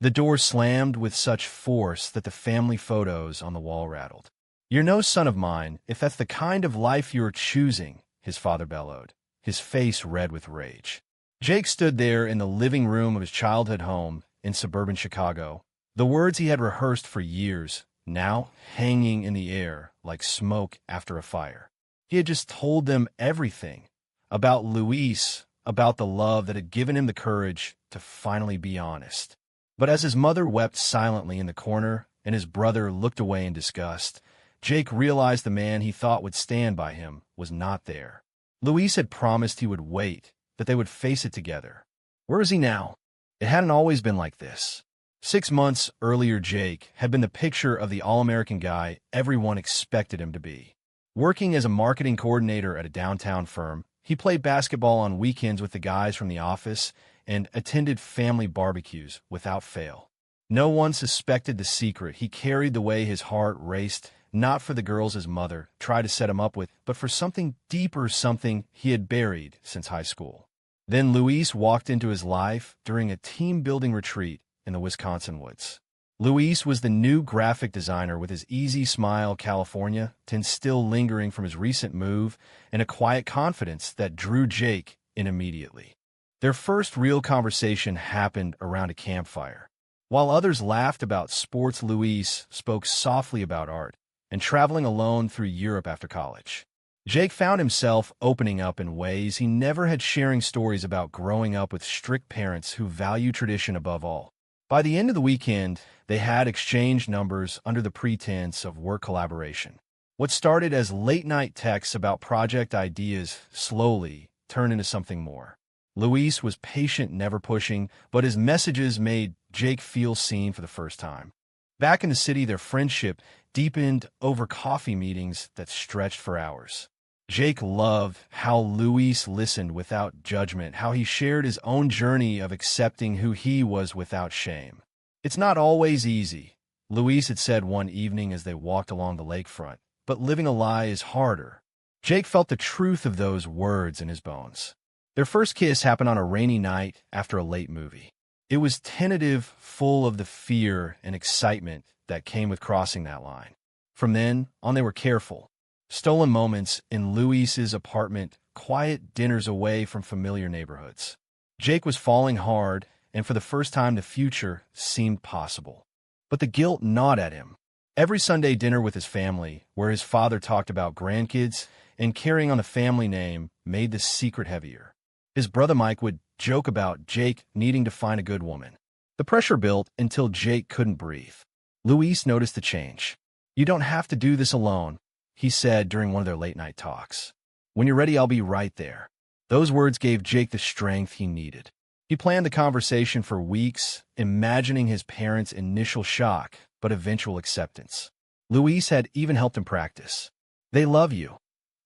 The door slammed with such force that the family photos on the wall rattled. "You're no son of mine, if that's the kind of life you're choosing," his father bellowed, his face red with rage. Jake stood there in the living room of his childhood home in suburban Chicago, the words he had rehearsed for years, now hanging in the air like smoke after a fire. He had just told them everything about Luis, about the love that had given him the courage to finally be honest. But as his mother wept silently in the corner and his brother looked away in disgust, Jake realized the man he thought would stand by him was not there. Luis had promised he would wait, that they would face it together. Where is he now? It hadn't always been like this. 6 months earlier, Jake had been the picture of the all-American guy everyone expected him to be. Working as a marketing coordinator at a downtown firm, he played basketball on weekends with the guys from the office and attended family barbecues without fail. No one suspected the secret he carried the way his heart raced, not for the girls his mother tried to set him up with, but for something deeper, something he had buried since high school. Then Luis walked into his life during a team-building retreat in the Wisconsin woods. Luis was the new graphic designer with his easy smile, California tin still lingering from his recent move, and a quiet confidence that drew Jake in immediately. Their first real conversation happened around a campfire. While others laughed about sports, Luis spoke softly about art and traveling alone through Europe after college. Jake found himself opening up in ways he never had, sharing stories about growing up with strict parents who value tradition above all. By the end of the weekend, they had exchanged numbers under the pretense of work collaboration. What started as late-night texts about project ideas slowly turned into something more. Luis was patient, never pushing, but his messages made Jake feel seen for the first time. Back in the city, their friendship deepened over coffee meetings that stretched for hours. Jake loved how Luis listened without judgment, how he shared his own journey of accepting who he was without shame. "It's not always easy," Luis had said one evening as they walked along the lakefront, "but living a lie is harder." Jake felt the truth of those words in his bones. Their first kiss happened on a rainy night after a late movie. It was tentative, full of the fear and excitement that came with crossing that line. From then on, they were careful. Stolen moments in Luis's apartment, quiet dinners away from familiar neighborhoods. Jake was falling hard, and for the first time the future seemed possible. But the guilt gnawed at him. Every Sunday dinner with his family, where his father talked about grandkids and carrying on the family name, made the secret heavier. His brother Mike would joke about Jake needing to find a good woman. The pressure built until Jake couldn't breathe. Luis noticed the change. "You don't have to do this alone," he said during one of their late-night talks. "When you're ready, I'll be right there." Those words gave Jake the strength he needed. He planned the conversation for weeks, imagining his parents' initial shock, but eventual acceptance. Luis had even helped him practice. "They love you,"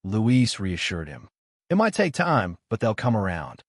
Luis reassured him. "It might take time, but they'll come around."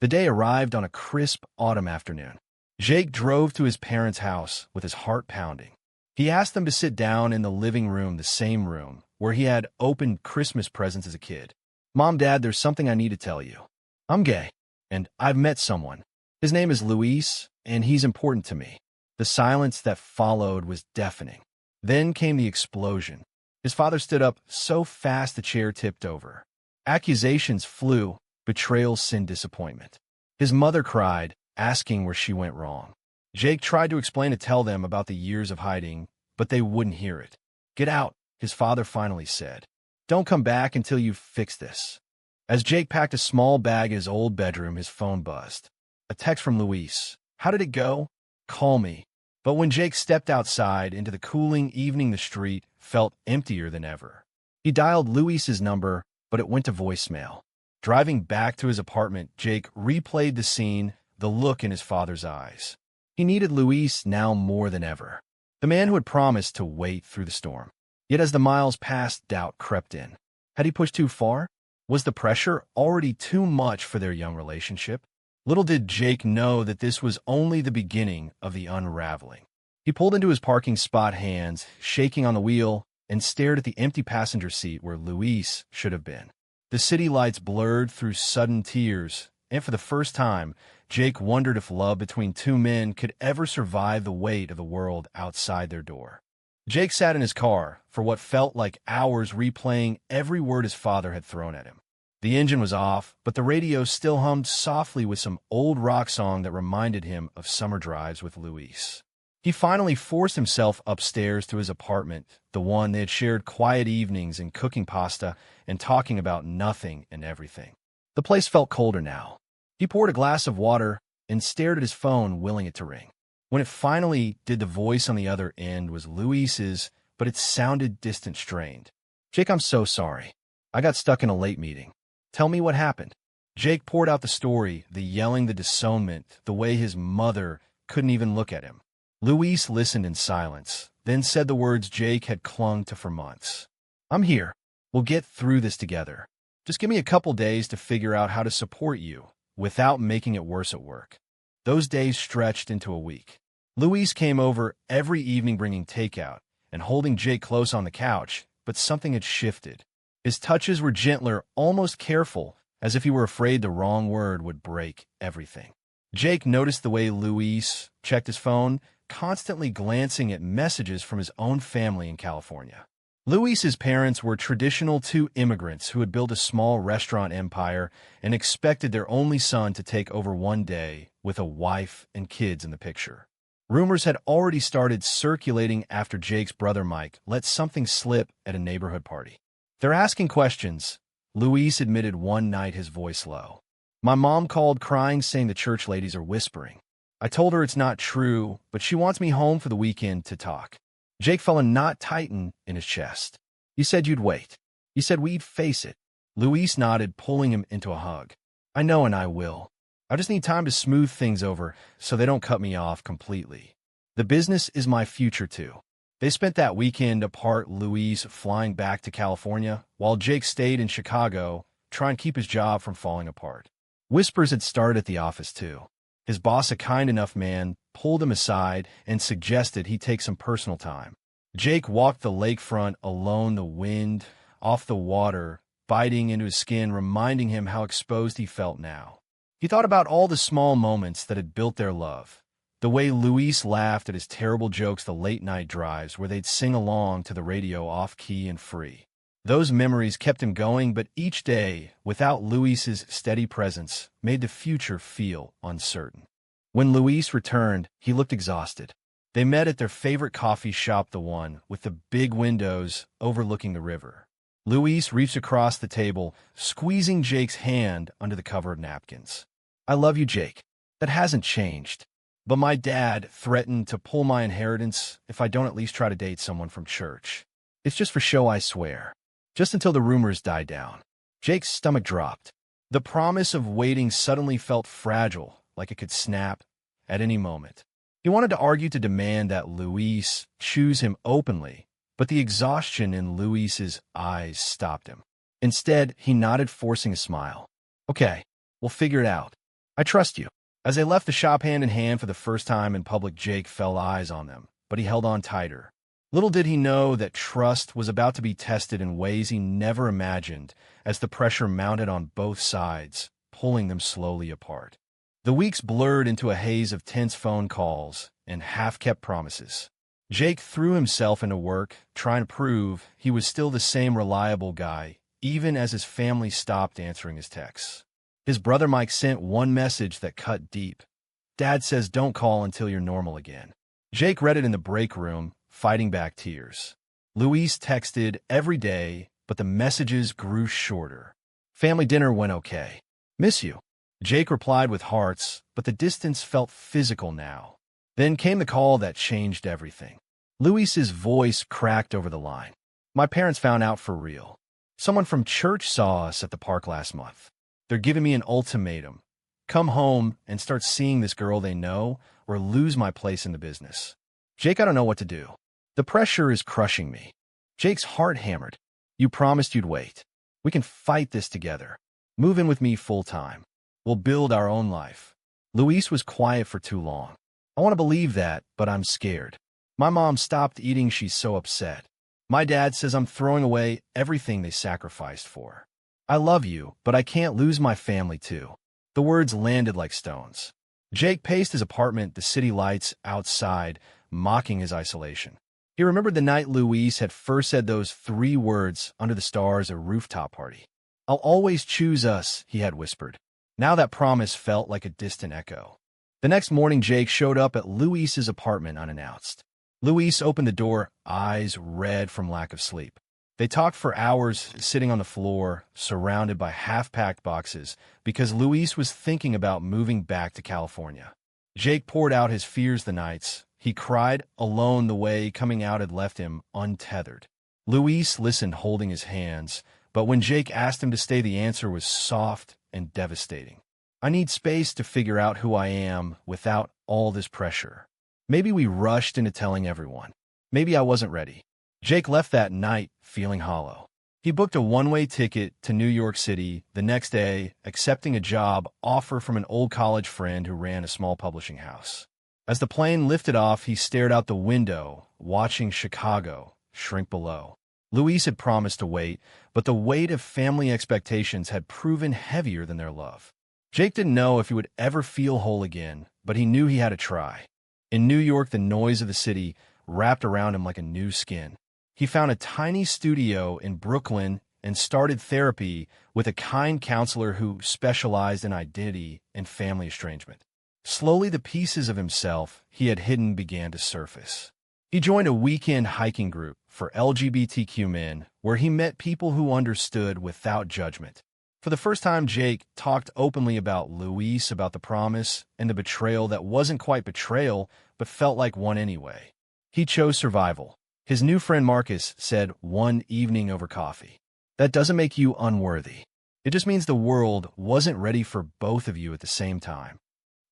The day arrived on a crisp autumn afternoon. Jake drove to his parents' house with his heart pounding. He asked them to sit down in the living room, the same room where he had opened Christmas presents as a kid. "Mom, Dad, there's something I need to tell you. I'm gay, and I've met someone. His name is Luis, and he's important to me." The silence that followed was deafening. Then came the explosion. His father stood up so fast the chair tipped over. Accusations flew, betrayal, sin, disappointment. His mother cried, asking where she went wrong. Jake tried to explain to tell them about the years of hiding, but they wouldn't hear it. "Get out," his father finally said. "Don't come back until you've fixed this." As Jake packed a small bag in his old bedroom, his phone buzzed. A text from Luis. "How did it go? Call me." But when Jake stepped outside into the cooling evening, the street felt emptier than ever. He dialed Luis's number, but it went to voicemail. Driving back to his apartment, Jake replayed the scene, the look in his father's eyes. He needed Luis now more than ever, the man who had promised to wait through the storm. Yet as the miles passed, doubt crept in. Had he pushed too far? Was the pressure already too much for their young relationship? Little did Jake know that this was only the beginning of the unraveling. He pulled into his parking spot, hands shaking on the wheel, and stared at the empty passenger seat where Luis should have been. The city lights blurred through sudden tears, and for the first time, Jake wondered if love between two men could ever survive the weight of the world outside their door. Jake sat in his car for what felt like hours replaying every word his father had thrown at him. The engine was off, but the radio still hummed softly with some old rock song that reminded him of summer drives with Luis. He finally forced himself upstairs to his apartment, the one they had shared quiet evenings and cooking pasta and talking about nothing and everything. The place felt colder now. He poured a glass of water and stared at his phone, willing it to ring. When it finally did, the voice on the other end was Luis's, but it sounded distant, strained. "Jake, I'm so sorry. I got stuck in a late meeting. Tell me what happened." Jake poured out the story, the yelling, the disownment, the way his mother couldn't even look at him. Luis listened in silence, then said the words Jake had clung to for months. "I'm here. We'll get through this together. Just give me a couple days to figure out how to support you without making it worse at work." Those days stretched into a week. Luis came over every evening bringing takeout and holding Jake close on the couch, but something had shifted. His touches were gentler, almost careful, as if he were afraid the wrong word would break everything. Jake noticed the way Luis checked his phone, constantly glancing at messages from his own family in California. Luis's parents were traditional two immigrants who had built a small restaurant empire and expected their only son to take over one day, with a wife and kids in the picture. Rumors had already started circulating after Jake's brother Mike let something slip at a neighborhood party. "They're asking questions," Luis admitted one night, his voice low. "My mom called crying, saying the church ladies are whispering. I told her it's not true, but she wants me home for the weekend to talk." Jake felt a knot tighten in his chest. "You said you'd wait. You said we'd face it." Luis nodded, pulling him into a hug. "I know, and I will. I just need time to smooth things over so they don't cut me off completely. The business is my future, too." They spent that weekend apart, Luis flying back to California, while Jake stayed in Chicago, trying to keep his job from falling apart. Whispers had started at the office, too. His boss, a kind enough man, pulled him aside and suggested he take some personal time. Jake walked the lakefront alone, the wind off the water biting into his skin, reminding him how exposed he felt now. He thought about all the small moments that had built their love. The way Luis laughed at his terrible jokes, the late-night drives where they'd sing along to the radio off-key and free. Those memories kept him going, but each day, without Luis's steady presence, made the future feel uncertain. When Luis returned, he looked exhausted. They met at their favorite coffee shop, the one with the big windows overlooking the river. Luis reached across the table, squeezing Jake's hand under the cover of napkins. "I love you, Jake. That hasn't changed. But my dad threatened to pull my inheritance if I don't at least try to date someone from church. It's just for show, I swear. Just until the rumors die down." Jake's stomach dropped. The promise of waiting suddenly felt fragile, like it could snap at any moment. He wanted to argue, to demand that Luis choose him openly, but the exhaustion in Luis's eyes stopped him. Instead, he nodded, forcing a smile. "Okay, we'll figure it out. I trust you." As they left the shop hand in hand for the first time in public, Jake felt eyes on them, but he held on tighter. Little did he know that trust was about to be tested in ways he never imagined as the pressure mounted on both sides, pulling them slowly apart. The weeks blurred into a haze of tense phone calls and half-kept promises. Jake threw himself into work, trying to prove he was still the same reliable guy, even as his family stopped answering his texts. His brother Mike sent one message that cut deep. "Dad says don't call until you're normal again." Jake read it in the break room, fighting back tears. Luis texted every day, but the messages grew shorter. "Family dinner went okay. Miss you." Jake replied with hearts, but the distance felt physical now. Then came the call that changed everything. Luis's voice cracked over the line. "My parents found out for real. Someone from church saw us at the park last month. They're giving me an ultimatum. Come home and start seeing this girl they know, or lose my place in the business." "Jake, I don't know what to do. The pressure is crushing me." Jake's heart hammered. "You promised you'd wait. We can fight this together. Move in with me full-time. We'll build our own life." Luis was quiet for too long. "I want to believe that, but I'm scared. My mom stopped eating. She's so upset. My dad says I'm throwing away everything they sacrificed for. I love you, but I can't lose my family too." The words landed like stones. Jake paced his apartment, the city lights outside, mocking his isolation. He remembered the night Luis had first said those 3 words under the stars at a rooftop party. "I'll always choose us," he had whispered. Now that promise felt like a distant echo. The next morning, Jake showed up at Luis's apartment unannounced. Luis opened the door, eyes red from lack of sleep. They talked for hours, sitting on the floor, surrounded by half-packed boxes, because Luis was thinking about moving back to California. Jake poured out his fears the nights. He cried alone the way coming out had left him untethered. Luis listened, holding his hands, but when Jake asked him to stay, the answer was soft and devastating. "I need space to figure out who I am without all this pressure." Maybe we rushed into telling everyone. Maybe I wasn't ready. Jake left that night feeling hollow. He booked a one-way ticket to New York City the next day, accepting a job offer from an old college friend who ran a small publishing house. As the plane lifted off, he stared out the window, watching Chicago shrink below. Luis had promised to wait, but the weight of family expectations had proven heavier than their love. Jake didn't know if he would ever feel whole again, but he knew he had to try. In New York, the noise of the city wrapped around him like a new skin. He found a tiny studio in Brooklyn and started therapy with a kind counselor who specialized in identity and family estrangement. Slowly, the pieces of himself he had hidden began to surface. He joined a weekend hiking group for LGBTQ men, where he met people who understood without judgment. For the first time, Jake talked openly about Luis, about the promise, and the betrayal that wasn't quite betrayal, but felt like one anyway. He chose survival. His new friend Marcus said one evening over coffee, "That doesn't make you unworthy. It just means the world wasn't ready for both of you at the same time."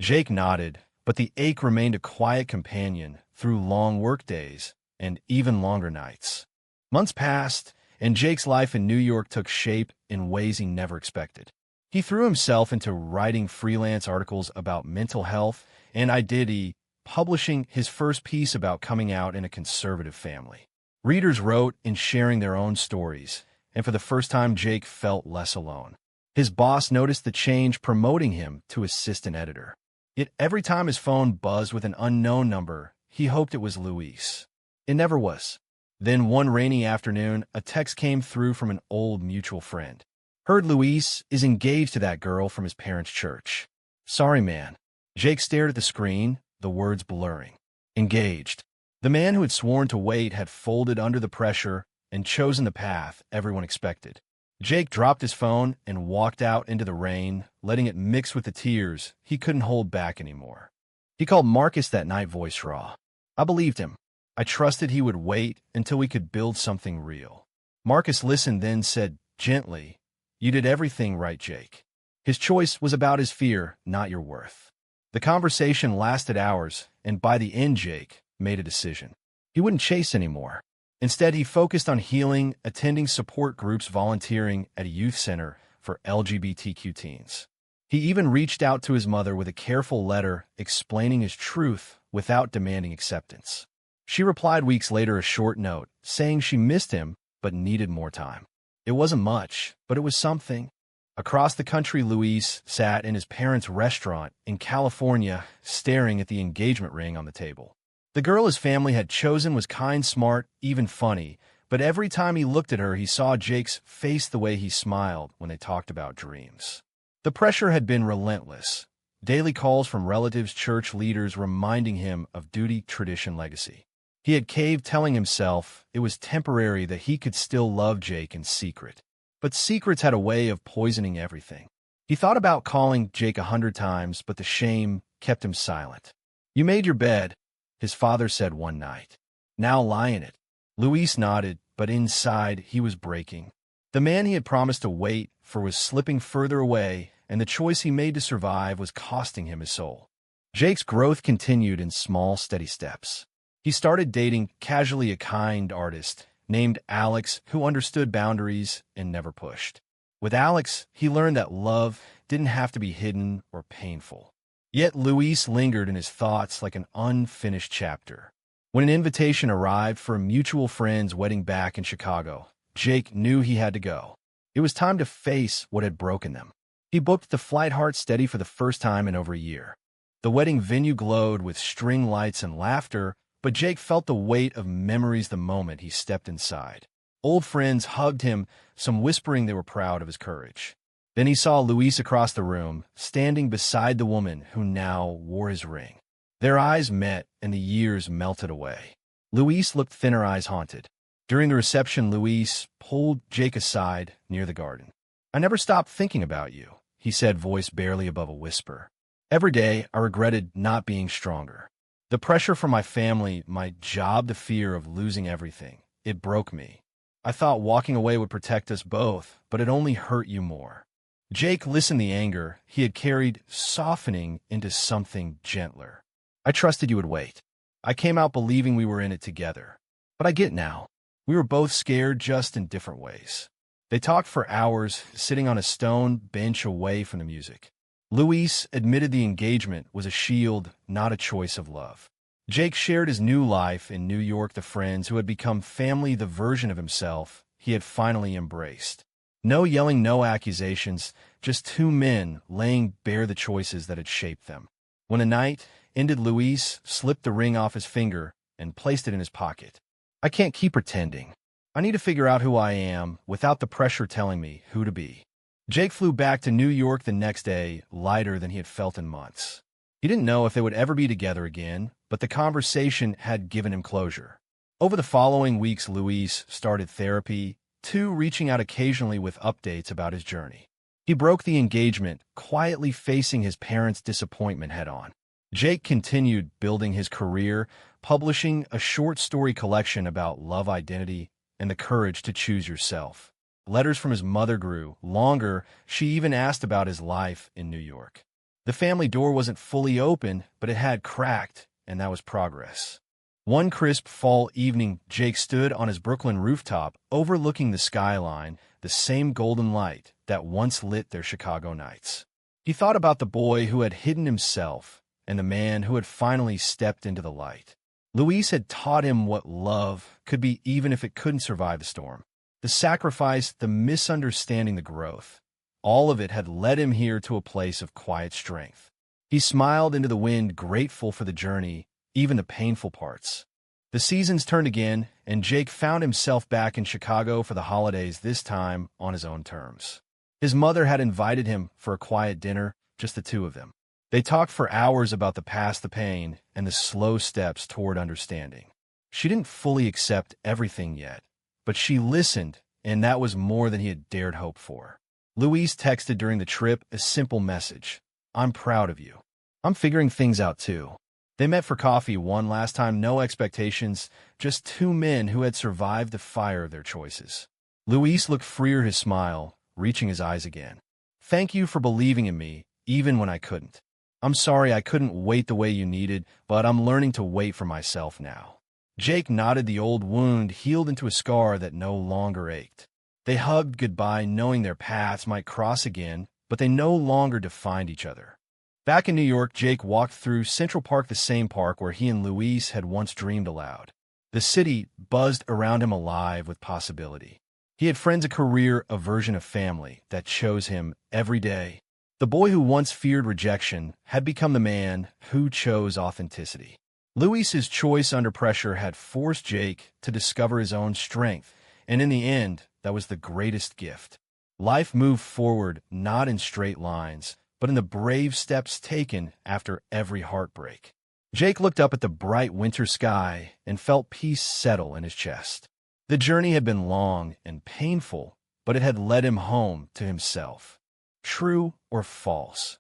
Jake nodded, but the ache remained a quiet companion through long workdays and even longer nights. Months passed, and Jake's life in New York took shape in ways he never expected. He threw himself into writing freelance articles about mental health and identity, publishing his first piece about coming out in a conservative family. Readers wrote in sharing their own stories, and for the first time, Jake felt less alone. His boss noticed the change, promoting him to assistant editor. Yet every time his phone buzzed with an unknown number, he hoped it was Luis. It never was. Then one rainy afternoon, a text came through from an old mutual friend. "Heard Luis is engaged to that girl from his parents' church." "Sorry, man." Jake stared at the screen, the words blurring. Engaged. The man who had sworn to wait had folded under the pressure and chosen the path everyone expected. Jake dropped his phone and walked out into the rain, letting it mix with the tears he couldn't hold back anymore. He called Marcus that night, voice raw. "I believed him. I trusted he would wait until we could build something real." Marcus listened, then said gently, "You did everything right, Jake. His choice was about his fear, not your worth." The conversation lasted hours, and by the end, Jake made a decision. He wouldn't chase anymore. Instead, he focused on healing, attending support groups, volunteering at a youth center for LGBTQ teens. He even reached out to his mother with a careful letter explaining his truth without demanding acceptance. She replied weeks later, a short note, saying she missed him but needed more time. It wasn't much, but it was something. Across the country, Luis sat in his parents' restaurant in California, staring at the engagement ring on the table. The girl his family had chosen was kind, smart, even funny, but every time he looked at her, he saw Jake's face the way he smiled when they talked about dreams. The pressure had been relentless. Daily calls from relatives, church leaders reminding him of duty, tradition, legacy. He had caved, telling himself it was temporary, that he could still love Jake in secret. But secrets had a way of poisoning everything. He thought about calling Jake 100 times, but the shame kept him silent. "You made your bed," his father said one night. "Now lie in it." Luis nodded, but inside he was breaking. The man he had promised to wait for was slipping further away, and the choice he made to survive was costing him his soul. Jake's growth continued in small, steady steps. He started dating casually a kind artist named Alex who understood boundaries and never pushed. With Alex, he learned that love didn't have to be hidden or painful. Yet Luis lingered in his thoughts like an unfinished chapter. When an invitation arrived for a mutual friend's wedding back in Chicago, Jake knew he had to go. It was time to face what had broken them. He booked the flight Heart Steady for the first time in over a year. The wedding venue glowed with string lights and laughter, but Jake felt the weight of memories the moment he stepped inside. Old friends hugged him, some whispering they were proud of his courage. Then he saw Luis across the room, standing beside the woman who now wore his ring. Their eyes met, and the years melted away. Luis looked thinner, eyes haunted. During the reception, Luis pulled Jake aside near the garden. "I never stopped thinking about you," he said, voice barely above a whisper. "Every day, I regretted not being stronger. The pressure from my family, my job, the fear of losing everything, it broke me. I thought walking away would protect us both, but it only hurt you more." Jake listened, the anger he had carried softening into something gentler. "I trusted you would wait. I came out believing we were in it together. But I get now. We were both scared, just in different ways." They talked for hours, sitting on a stone bench away from the music. Luis admitted the engagement was a shield, not a choice of love. Jake shared his new life in New York, the friends who had become family, the version of himself he had finally embraced. No yelling, no accusations, just two men laying bare the choices that had shaped them. When the night ended, Luis slipped the ring off his finger and placed it in his pocket. "I can't keep pretending. I need to figure out who I am without the pressure telling me who to be." Jake flew back to New York the next day, lighter than he had felt in months. He didn't know if they would ever be together again, but the conversation had given him closure. Over the following weeks, Luis started therapy, too, reaching out occasionally with updates about his journey. He broke the engagement, quietly facing his parents' disappointment head-on. Jake continued building his career, publishing a short story collection about love, identity, and the courage to choose yourself. Letters from his mother grew longer. She even asked about his life in New York. The family door wasn't fully open, but it had cracked, and that was progress. One crisp fall evening, Jake stood on his Brooklyn rooftop, overlooking the skyline, the same golden light that once lit their Chicago nights. He thought about the boy who had hidden himself and the man who had finally stepped into the light. Luis had taught him what love could be, even if it couldn't survive the storm. The sacrifice, the misunderstanding, the growth. All of it had led him here to a place of quiet strength. He smiled into the wind, grateful for the journey, even the painful parts. The seasons turned again, and Jake found himself back in Chicago for the holidays, this time on his own terms. His mother had invited him for a quiet dinner, just the two of them. They talked for hours about the past, the pain, and the slow steps toward understanding. She didn't fully accept everything yet, but she listened, and that was more than he had dared hope for. Luis texted during the trip a simple message: "I'm proud of you. I'm figuring things out too." They met for coffee one last time, no expectations, just two men who had survived the fire of their choices. Luis looked freer, his smile reaching his eyes again. "Thank you for believing in me, even when I couldn't. I'm sorry I couldn't wait the way you needed, but I'm learning to wait for myself now." Jake nodded, the old wound healed into a scar that no longer ached. They hugged goodbye, knowing their paths might cross again, but they no longer defined each other. Back in New York, Jake walked through Central Park, the same park where he and Luis had once dreamed aloud. The city buzzed around him, alive with possibility. He had friends, a career, a version of family that chose him every day. The boy who once feared rejection had become the man who chose authenticity. Luis's choice under pressure had forced Jake to discover his own strength, and in the end, that was the greatest gift. Life moved forward, not in straight lines, but in the brave steps taken after every heartbreak. Jake looked up at the bright winter sky and felt peace settle in his chest. The journey had been long and painful, but it had led him home to himself. True or false?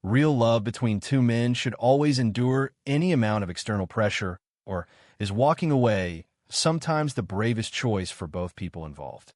Real love between two men should always endure any amount of external pressure, or is walking away sometimes the bravest choice for both people involved?